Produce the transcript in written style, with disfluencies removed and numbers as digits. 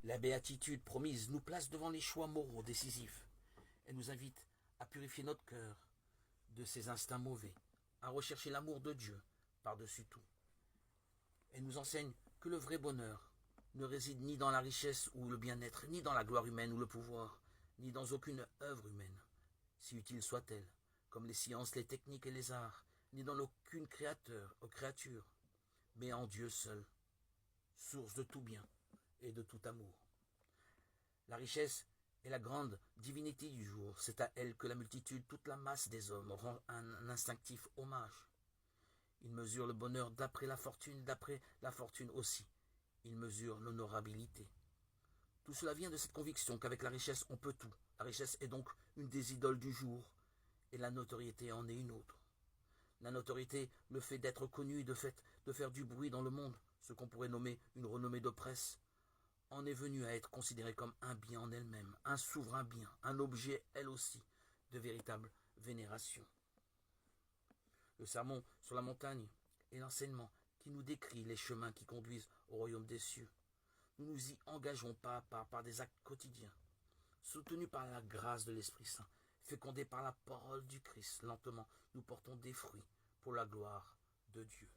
La béatitude promise nous place devant les choix moraux décisifs. Elle nous invite à purifier notre cœur de ses instincts mauvais, à rechercher l'amour de Dieu par-dessus tout. Elle nous enseigne que le vrai bonheur ne réside ni dans la richesse ou le bien-être, ni dans la gloire humaine ou le pouvoir, ni dans aucune œuvre humaine, si utile soit-elle, comme les sciences, les techniques et les arts, ni dans aucune créature, mais en Dieu seul, source de tout bien et de tout amour. La richesse est la grande divinité du jour, c'est à elle que la multitude, toute la masse des hommes rend un instinctif hommage. Ils mesurent le bonheur d'après la fortune aussi. Ils mesurent l'honorabilité. Tout cela vient de cette conviction qu'avec la richesse, on peut tout. La richesse est donc une des idoles du jour, et la notoriété en est une autre. La notoriété, le fait d'être connu et de faire du bruit dans le monde, ce qu'on pourrait nommer une renommée de presse, en est venue à être considérée comme un bien en elle-même, un souverain bien, un objet, elle aussi, de véritable vénération. Le sermon sur la montagne est l'enseignement qui nous décrit les chemins qui conduisent au royaume des cieux. Nous nous y engageons pas à pas par des actes quotidiens, soutenus par la grâce de l'Esprit Saint, fécondés par la parole du Christ. Lentement, nous portons des fruits pour la gloire de Dieu.